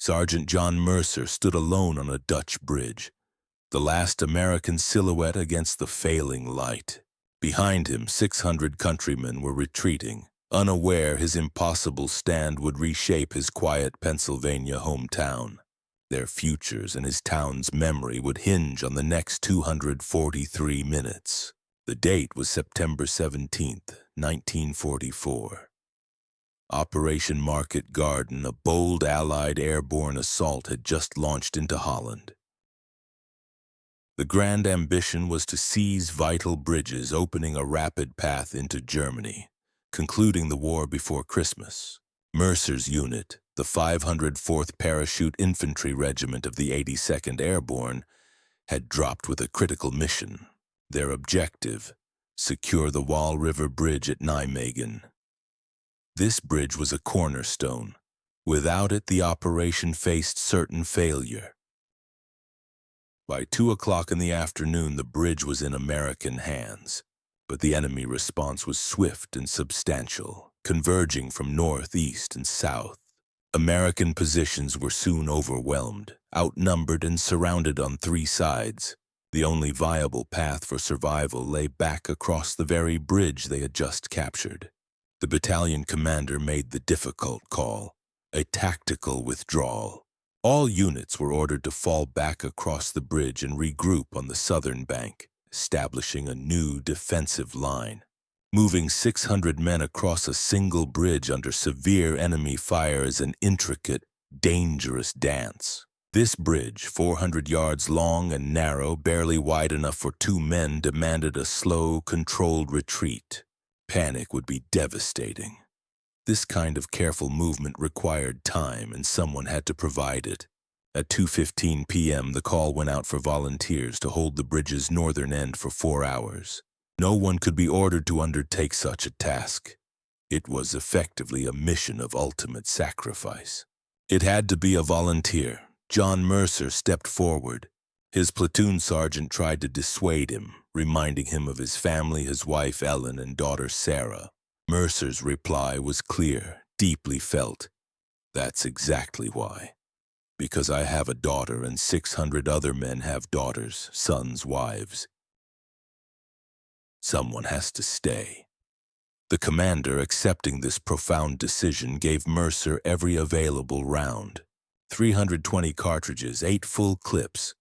Sergeant John Mercer stood alone on a Dutch bridge, the last American silhouette against the failing light. Behind him, 600 countrymen were retreating, unaware his impossible stand would reshape his quiet Pennsylvania hometown. Their futures and his town's memory would hinge on the next 243 minutes. The date was September 17th, 1944. Operation Market Garden, a bold Allied airborne assault, had just launched into Holland. The grand ambition was to seize vital bridges, opening a rapid path into Germany, concluding the war before Christmas. Mercer's unit, the 504th Parachute Infantry Regiment of the 82nd Airborne, had dropped with a critical mission. Their objective: secure the Wall River Bridge at Nijmegen. This bridge was a cornerstone. Without it, the operation faced certain failure. By 2 o'clock in the afternoon, the bridge was in American hands, but the enemy response was swift and substantial, converging from north, east, and south. American positions were soon overwhelmed, outnumbered, and surrounded on 3 sides. The only viable path for survival lay back across the very bridge they had just captured. The battalion commander made the difficult call: a tactical withdrawal. All units were ordered to fall back across the bridge and regroup on the southern bank, establishing a new defensive line. Moving 600 men across a single bridge under severe enemy fire is an intricate, dangerous dance. This bridge, 400 yards long and narrow, barely wide enough for 2 men, demanded a slow, controlled retreat. Panic would be devastating. This kind of careful movement required time, and someone had to provide it. At 2:15 p.m., the call went out for volunteers to hold the bridge's northern end for 4 hours. No one could be ordered to undertake such a task. It was effectively a mission of ultimate sacrifice. It had to be a volunteer. John Mercer stepped forward. His platoon sergeant tried to dissuade him, reminding him of his family, his wife Ellen, and daughter Sarah. Mercer's reply was clear, deeply felt. "That's exactly why. Because I have a daughter and 600 other men have daughters, sons, wives. Someone has to stay." The commander, accepting this profound decision, gave Mercer every available round. 320 cartridges, 8 full clips.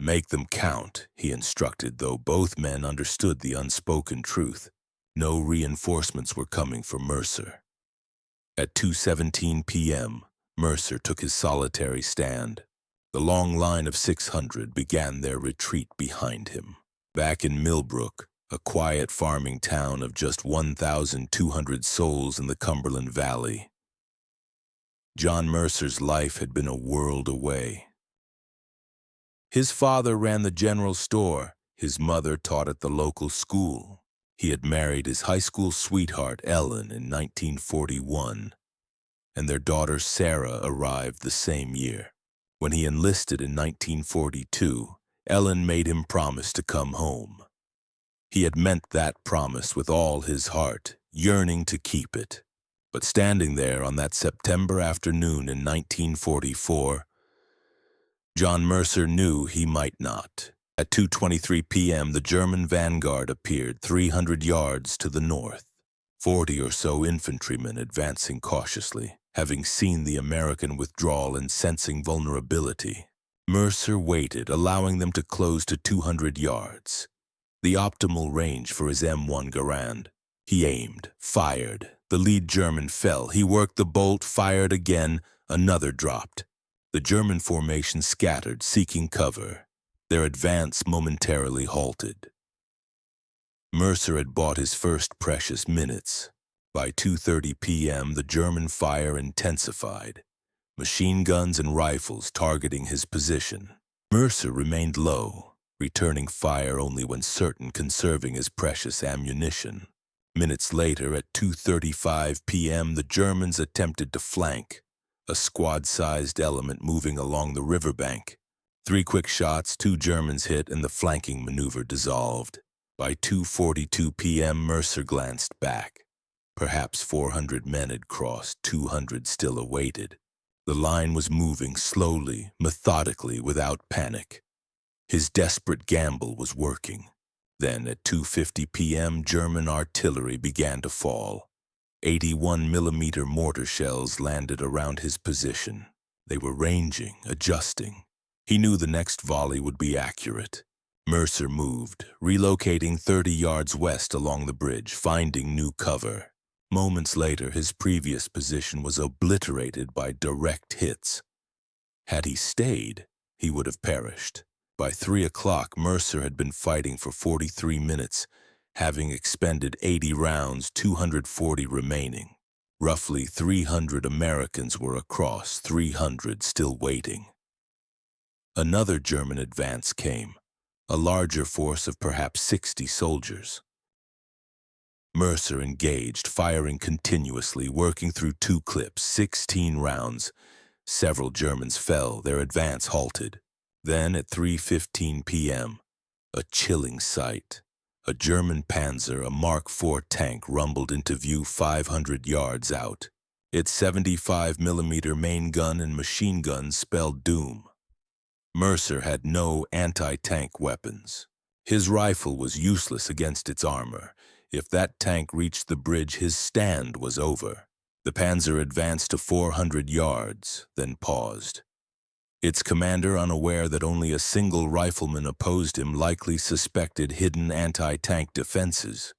"Make them count," he instructed, though both men understood the unspoken truth. No reinforcements were coming for Mercer. At 2:17 p.m., Mercer took his solitary stand. The long line of 600 began their retreat behind him. Back in Millbrook, a quiet farming town of just 1,200 souls in the Cumberland Valley, John Mercer's life had been a world away. His father ran the general store. His mother taught at the local school. He had married his high school sweetheart, Ellen, in 1941, and their daughter Sarah arrived the same year. When he enlisted in 1942, Ellen made him promise to come home. He had meant that promise with all his heart, yearning to keep it. But standing there on that September afternoon in 1944, John Mercer knew he might not. At 2:23 p.m., the German vanguard appeared 300 yards to the north. 40 or so infantrymen advancing cautiously, having seen the American withdrawal and sensing vulnerability. Mercer waited, allowing them to close to 200 yards, the optimal range for his M1 Garand. He aimed, fired. The lead German fell. He worked the bolt, fired again. Another dropped. The German formation scattered, seeking cover. Their advance momentarily halted. Mercer had bought his first precious minutes. By 2:30 p.m., the German fire intensified, machine guns and rifles targeting his position. Mercer remained low, returning fire only when certain, conserving his precious ammunition. Minutes later, at 2:35 p.m., the Germans attempted to flank, a squad-sized element moving along the riverbank. 3 quick shots, 2 Germans hit, and the flanking maneuver dissolved. By 2:42 p.m., Mercer glanced back. Perhaps 400 men had crossed, 200 still awaited. The line was moving slowly, methodically, without panic. His desperate gamble was working. Then, at 2:50 p.m., German artillery began to fall. 81mm mortar shells landed around his position. They were ranging, adjusting. He knew the next volley would be accurate. Mercer moved, relocating 30 yards west along the bridge, finding new cover. Moments later, his previous position was obliterated by direct hits. Had he stayed, he would have perished. By 3 o'clock, Mercer had been fighting for 43 minutes, having expended 80 rounds, 240 remaining. Roughly 300 Americans were across, 300 still waiting. Another German advance came, a larger force of perhaps 60 soldiers. Mercer engaged, firing continuously, working through 2 clips, 16 rounds. Several Germans fell, their advance halted. Then, at 3:15 p.m., a chilling sight. A German Panzer, a Mark IV tank, rumbled into view 500 yards out. Its 75mm main gun and machine guns spelled doom. Mercer had no anti-tank weapons. His rifle was useless against its armor. If that tank reached the bridge, his stand was over. The Panzer advanced to 400 yards, then paused. Its commander, unaware that only a single rifleman opposed him, likely suspected hidden anti-tank defenses.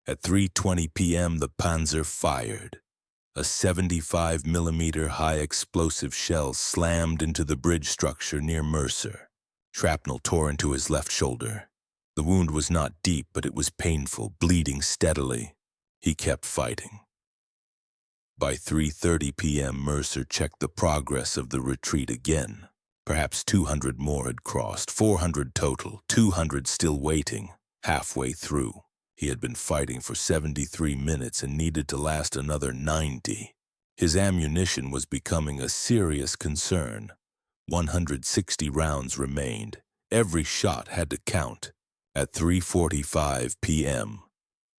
At 3:20 p.m., the Panzer fired. A 75mm high-explosive shell slammed into the bridge structure near Mercer. Shrapnel tore into his left shoulder. The wound was not deep, but it was painful, bleeding steadily. He kept fighting. By 3:30 p.m., Mercer checked the progress of the retreat again. Perhaps 200 more had crossed, 400 total, 200 still waiting. Halfway through, he had been fighting for 73 minutes and needed to last another 90. His ammunition was becoming a serious concern. 160 rounds remained. Every shot had to count. At 3:45 p.m.,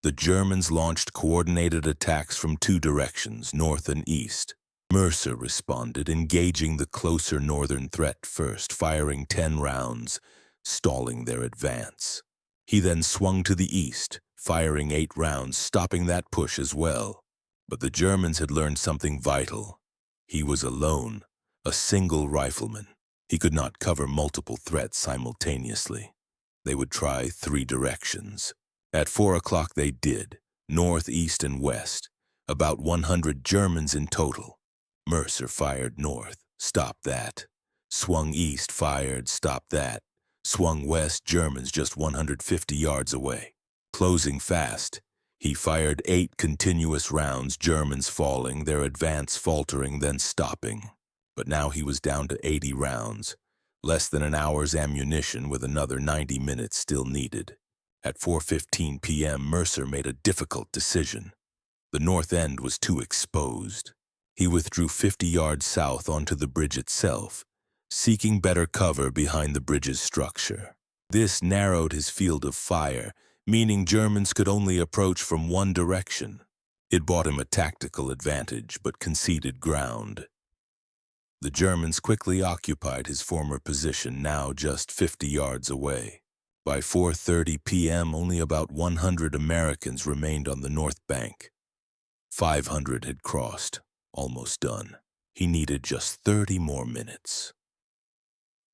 the Germans launched coordinated attacks from 2 directions, north and east. Mercer responded, engaging the closer northern threat first, firing 10 rounds, stalling their advance. He then swung to the east, firing 8 rounds, stopping that push as well. But the Germans had learned something vital. He was alone, a single rifleman. He could not cover multiple threats simultaneously. They would try 3 directions. At 4 o'clock they did, north, east, and west. About 100 Germans in total. Mercer fired north, stopped that. Swung east, fired, stopped that. Swung west, Germans just 150 yards away. Closing fast, he fired 8 continuous rounds, Germans falling, their advance faltering, then stopping. But now he was down to 80 rounds, less than an hour's ammunition with another 90 minutes still needed. At 4:15 p.m., Mercer made a difficult decision. The north end was too exposed. He withdrew 50 yards south onto the bridge itself, seeking better cover behind the bridge's structure. This narrowed his field of fire, meaning Germans could only approach from one direction. It bought him a tactical advantage, but conceded ground. The Germans quickly occupied his former position, now just 50 yards away. By 4:30 p.m., only about 100 Americans remained on the north bank. 500 had crossed, almost done. He needed just 30 more minutes.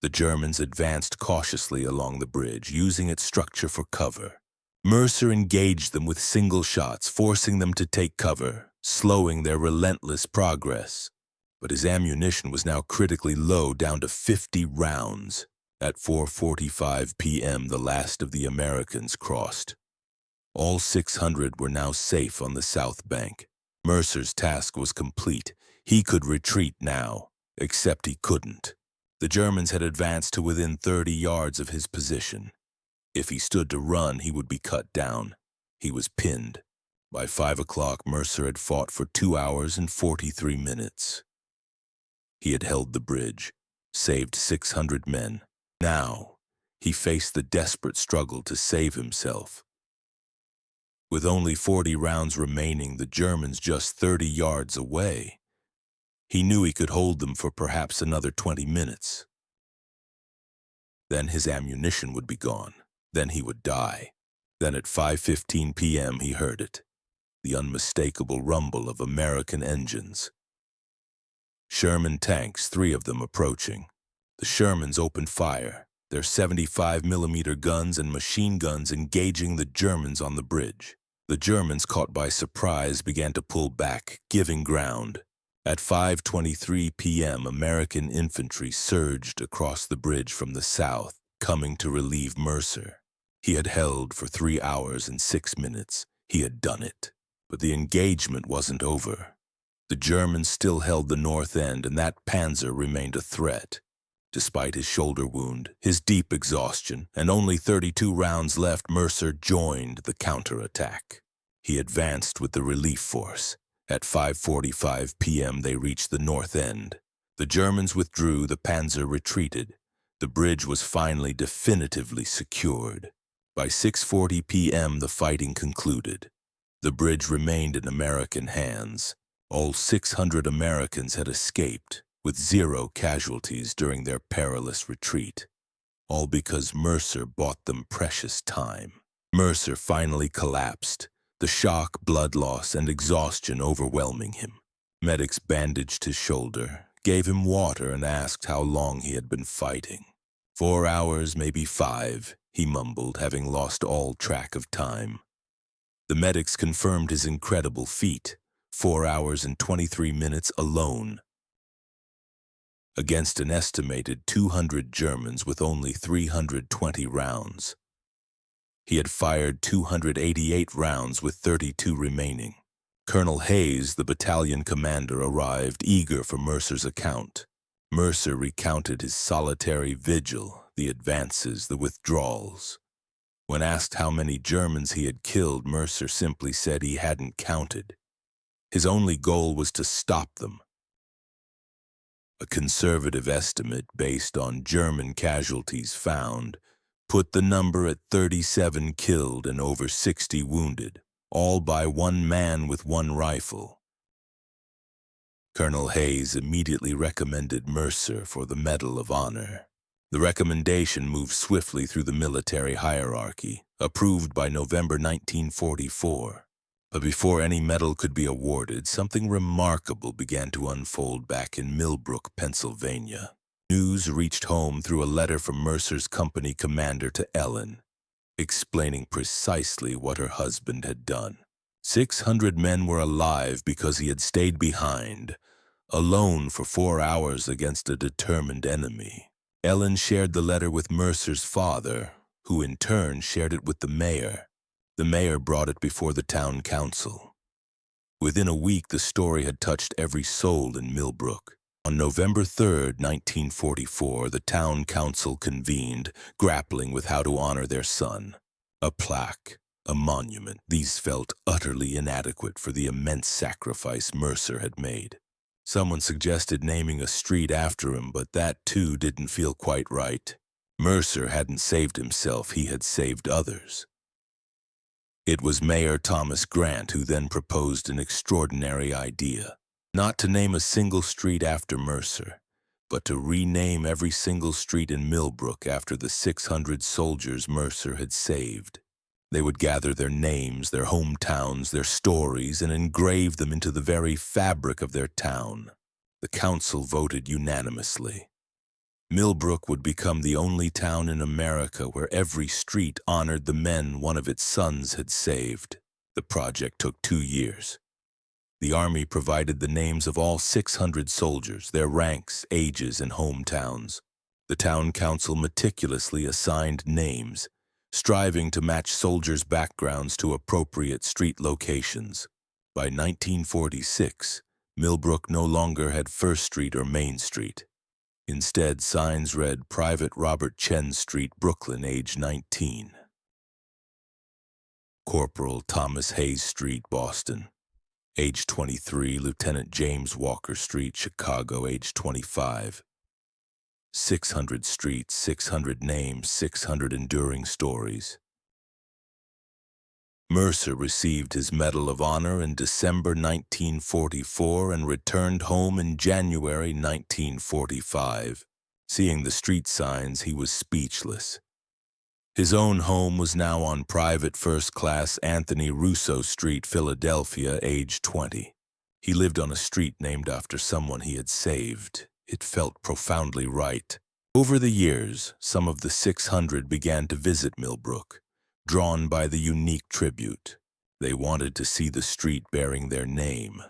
The Germans advanced cautiously along the bridge, using its structure for cover. Mercer engaged them with single shots, forcing them to take cover, slowing their relentless progress. But his ammunition was now critically low, down to 50 rounds. At 4:45 p.m., the last of the Americans crossed. All 600 were now safe on the south bank. Mercer's task was complete. He could retreat now, except he couldn't. The Germans had advanced to within 30 yards of his position. If he stood to run, he would be cut down. He was pinned. By 5 o'clock, Mercer had fought for 2 hours and 43 minutes. He had held the bridge, saved 600 men. Now, he faced the desperate struggle to save himself. With only 40 rounds remaining, the Germans just 30 yards away, He knew he could hold them for perhaps another 20 minutes. Then his ammunition would be gone. Then he would die. Then at 5:15 p.m. he heard it, the unmistakable rumble of American engines. Sherman tanks, 3 of them approaching. The Shermans opened fire, their 75-millimeter guns and machine guns engaging the Germans on the bridge. The Germans, caught by surprise, began to pull back, giving ground. At 5:23 p.m., American infantry surged across the bridge from the south, coming to relieve Mercer. He had held for 3 hours and 6 minutes. He had done it. But the engagement wasn't over. The Germans still held the north end, and that panzer remained a threat. Despite his shoulder wound, his deep exhaustion, and only 32 rounds left, Mercer joined the counterattack. He advanced with the relief force. At 5:45 p.m. they reached the north end. The Germans withdrew, the panzer retreated. The bridge was finally definitively secured. By 6:40 p.m. the fighting concluded. The bridge remained in American hands. All 600 Americans had escaped, with 0 casualties during their perilous retreat. All because Mercer bought them precious time. Mercer finally collapsed, the shock, blood loss, and exhaustion overwhelming him. Medics bandaged his shoulder, gave him water, and asked how long he had been fighting. 4 hours, maybe 5, he mumbled, having lost all track of time. The medics confirmed his incredible feat, 4 hours and 23 minutes alone, against an estimated 200 Germans with only 320 rounds. He had fired 288 rounds with 32 remaining. Colonel Hayes, the battalion commander, arrived, eager for Mercer's account. Mercer recounted his solitary vigil, the advances, the withdrawals. When asked how many Germans he had killed, Mercer simply said he hadn't counted. His only goal was to stop them. A conservative estimate based on German casualties found put the number at 37 killed and over 60 wounded, all by one man with one rifle. Colonel Hayes immediately recommended Mercer for the Medal of Honor. The recommendation moved swiftly through the military hierarchy, approved by November 1944. But before any medal could be awarded, something remarkable began to unfold back in Millbrook, Pennsylvania. News reached home through a letter from Mercer's company commander to Ellen, explaining precisely what her husband had done. 600 men were alive because he had stayed behind, alone for 4 hours against a determined enemy. Ellen shared the letter with Mercer's father, who in turn shared it with the mayor. The mayor brought it before the town council. Within a week, the story had touched every soul in Millbrook. On November 3rd, 1944, the town council convened, grappling with how to honor their son. A plaque, a monument, these felt utterly inadequate for the immense sacrifice Mercer had made. Someone suggested naming a street after him, but that too didn't feel quite right. Mercer hadn't saved himself, he had saved others. It was Mayor Thomas Grant who then proposed an extraordinary idea. Not to name a single street after Mercer, but to rename every single street in Millbrook after the 600 soldiers Mercer had saved. They would gather their names, their hometowns, their stories, and engrave them into the very fabric of their town. The council voted unanimously. Millbrook would become the only town in America where every street honored the men one of its sons had saved. The project took 2 years. The Army provided the names of all 600 soldiers, their ranks, ages, and hometowns. The town council meticulously assigned names, striving to match soldiers' backgrounds to appropriate street locations. By 1946, Millbrook no longer had First Street or Main Street. Instead, signs read Private Robert Chen Street, Brooklyn, age 19. Corporal Thomas Hayes Street, Boston, age 23. Lieutenant James Walker Street, Chicago, age 25. 600 streets, 600 names, 600 enduring stories. Mercer received his Medal of Honor in December 1944 and returned home in January 1945. Seeing the street signs, he was speechless. His own home was now on Private First Class Anthony Russo Street, Philadelphia, age 20. He lived on a street named after someone he had saved. It felt profoundly right. Over the years, some of the 600 began to visit Millbrook, drawn by the unique tribute. They wanted to see the street bearing their name,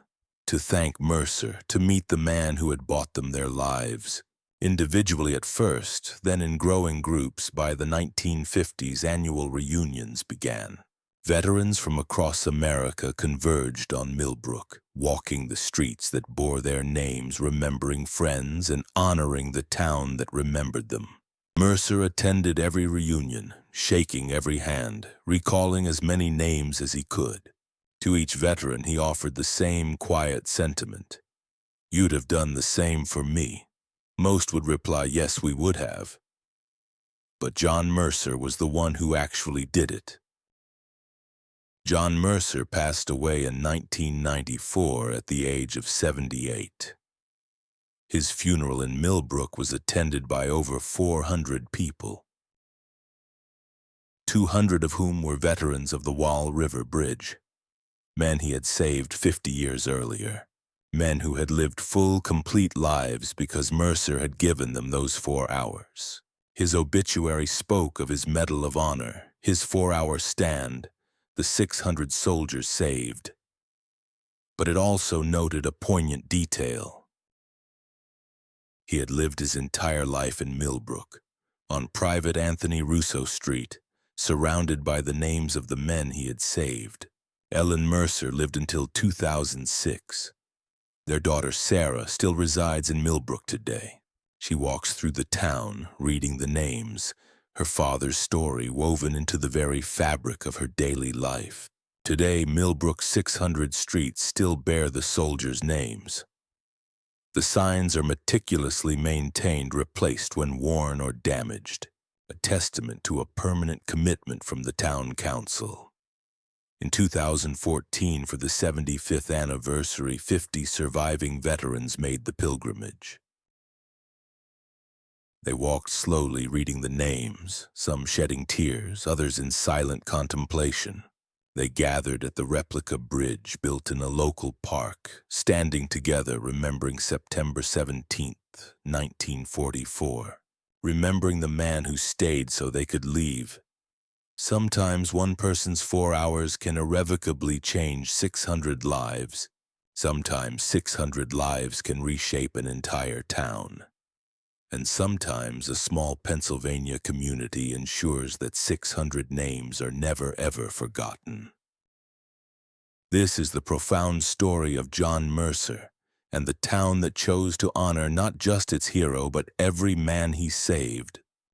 to thank Mercer, to meet the man who had bought them their lives. Individually at first, then in growing groups, by the 1950s, annual reunions began. Veterans from across America converged on Millbrook, walking the streets that bore their names, remembering friends and honoring the town that remembered them. Mercer attended every reunion, shaking every hand, recalling as many names as he could. To each veteran, he offered the same quiet sentiment. "You'd have done the same for me." Most would reply, "Yes, we would have." But John Mercer was the one who actually did it. John Mercer passed away in 1994 at the age of 78. His funeral in Millbrook was attended by over 400 people, 200 of whom were veterans of the Wall River Bridge, men he had saved 50 years earlier, men who had lived full, complete lives because Mercer had given them those 4 hours. His obituary spoke of his Medal of Honor, his 4-hour stand, the 600 soldiers saved. But it also noted a poignant detail. He had lived his entire life in Millbrook, on Private Anthony Russo Street, surrounded by the names of the men he had saved. Ellen Mercer lived until 2006. Their daughter Sarah still resides in Millbrook today. She walks through the town, reading the names, her father's story woven into the very fabric of her daily life. Today, Millbrook's 600 streets still bear the soldiers' names. The signs are meticulously maintained, replaced when worn or damaged, a testament to a permanent commitment from the town council. In 2014, for the 75th anniversary, 50 surviving veterans made the pilgrimage. They walked slowly, reading the names, some shedding tears, others in silent contemplation. They gathered at the replica bridge built in a local park, standing together, remembering September 17th, 1944, remembering the man who stayed so they could leave. Sometimes one person's 4 hours can irrevocably change 600 lives. Sometimes 600 lives can reshape an entire town. And sometimes a small Pennsylvania community ensures that 600 names are never ever forgotten. This is the profound story of John Mercer and the town that chose to honor not just its hero but every man he saved.